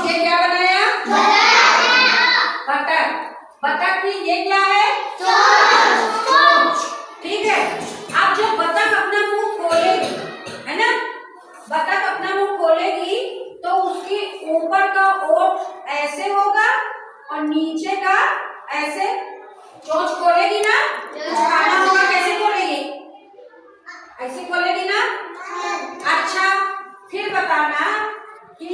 ये क्या बनाया? बतख। बतख की ये क्या है? चोंच। ठीक है। अब जब बतख अपना मुंह खोलेगी, है ना, बतख अपना मुंह खोलेगी तो उसकी ऊपर का ओठ ऐसे होगा और नीचे का ऐसे। चोंच खोलेगी ना, खाना होगा, कैसे खोलेगी? ऐसे खोलेगी ना। अच्छा, फिर बताना कि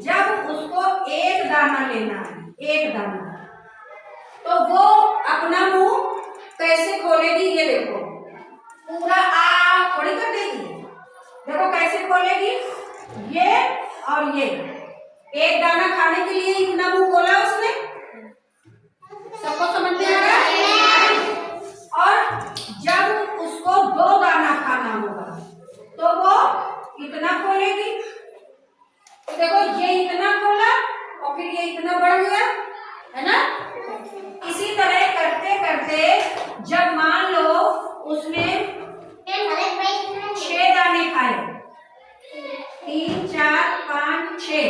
जब उसको एक दाना लेना है, एक दाना, तो वो अपना मुंह कैसे खोलेगी? ये देखो, पूरा आ थोड़ी कर देगी। देखो कैसे खोलेगी, ये और ये। एक दाना खाने के लिए इतना मुंह खोला उसने। सबको समझ में आ रहा है? और जब उसको 2 दाना खाना होगा तो वो इतना खोलेगी। तो देखो ये इतना खोला और फिर ये इतना बढ़ गया, है ना। इसी तरह करते करते जब मान लो उसने 6 दाने खाए, 3 4 5 6,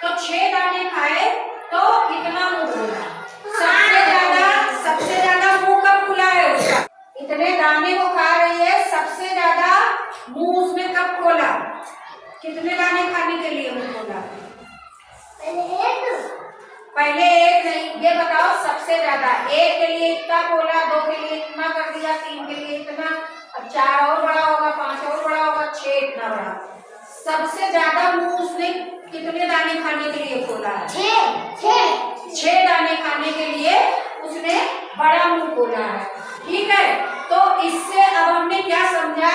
तो 6 दाने खाए तो इतना मुंह खोला। सबसे ज्यादा मुंह कब खुला है उसका? इतने दाने वो खा रही है, सबसे ज्यादा मुंह उसने कब खोला? कितने दाने खाने के लिए मुंह खोला? पहले एक नहीं, ये बताओ सबसे ज्यादा। 1 के लिए इतना खोला, 2 के लिए इतना कर दिया, 3 के लिए इतना, अब 4 और बड़ा होगा, 5 और बड़ा होगा, 6 इतना बड़ा। सबसे ज्यादा मुंह उसने कितने दाने खाने के लिए खोला है? 6 दाने खाने के लिए उसने बड़ा मुंह खोला है। ठीक है, तो इससे अब हमने क्या समझा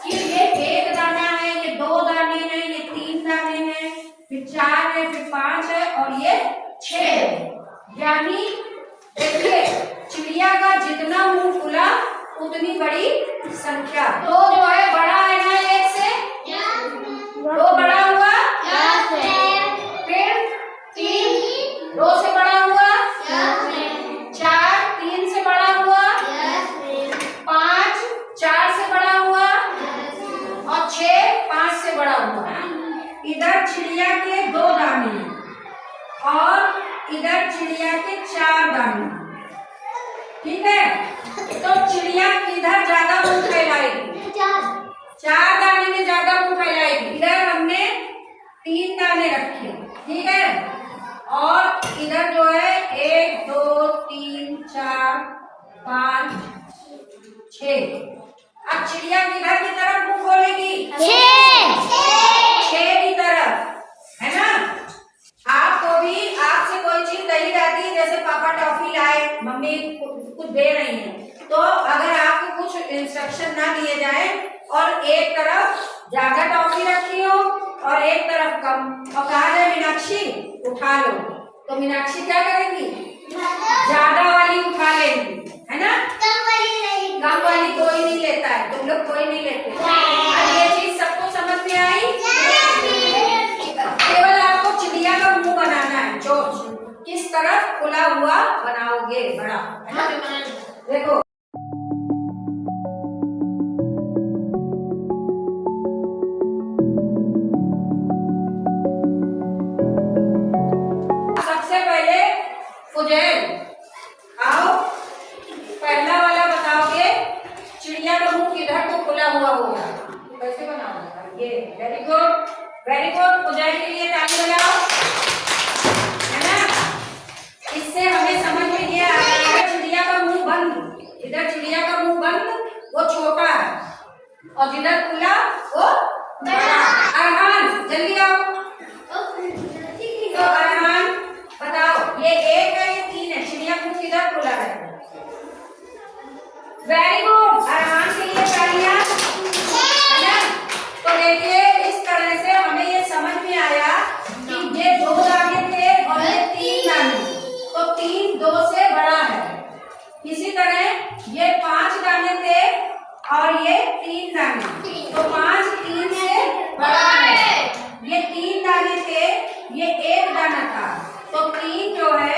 कि ये 1 दाना है, ये 2 दाने हैं, ये 3 दाने हैं, फिर 4 है, फिर 5 है और ये 6 है। यानी देखिए, चिड़िया का जितना मुंह खुला उतनी बड़ी संख्या। 2 जो है बड़ा है ना 1 से, 2 बड़ा हुआ, फिर 3 2 से बड़ा हुआ, 4 3 से बड़ा हुआ, 5 4 से बड़ा हुआ और 6 5 से बड़ा हुआ। इधर चिड़िया के 2 दाने और इधर चिड़िया के 4 दाने। ठीक है, तो चिड़िया इधर ज्यादा मुंह फैलाएगी, 4 दाने में ज्यादा मुंह फैलाएगी। इधर हमने 3 दाने रखे, ठीक है, और इधर जो है 1 2 3 4 5 6। अब चिड़िया किधर की तरफ मुंह खोलेगी? 6 की तरफ, है ना। आपको भी आपसे कोई चीज कही जाती है, जैसे पापा टॉफी लाए, मम्मी कुछ दे रही है, तो अगर आपको कुछ इंस्ट्रक्शन ना दिए जाए और एक तरफ ज्यादा टॉफी रखी हो और एक तरफ कम, और कहा जाए मीनाक्षी उठा लो, तो मीनाक्षी क्या करेंगी? ज्यादा वाली उठा लेंगी, है ना। कम वाली कोई नहीं लेता है, तुम लोग कोई नहीं लेते। अब ये चीज सबको समझ में आई? केवल आपको चिड़िया का मुंह बनाना है, चोंच किस तरफ खुला हुआ बनाओगे, बड़ा, है ना। देखो सबसे पहले फुजेल, आओ पहला वाला बताओगे चिड़िया का मुंह किधर को खुला हुआ होगा, कैसे बनाओगे? ये वेरी गुड, वेरी गुड। फुजेल के लिए ताली बजाओ, है ना। इससे हमें समझ में ये आ रहा है चिड़िया का मुंह बंद, इधर चिड़िया का मुंह बंद, वो छोटा है, और जिधर खुला वो बड़ा। अरमान जल्दी आओ, तो अरमान बताओ ये 1 है, ये 3 है, चिड़िया मुंह किधर खुला है? वेरी गुड, अरमान के लिए तालियां, है ना। तो देखिए इस तरह से हमें ये समझ में आया कि ये 2 दाने थे और ये 3 दाने, तो 3 2 से बड़ा है। इसी तरह ये 5 दाने थे और ये 3 दाने, तो 5 3 से बड़ा है। ये 3 दाने थे, ये 1 दाना था, तो 3 जो है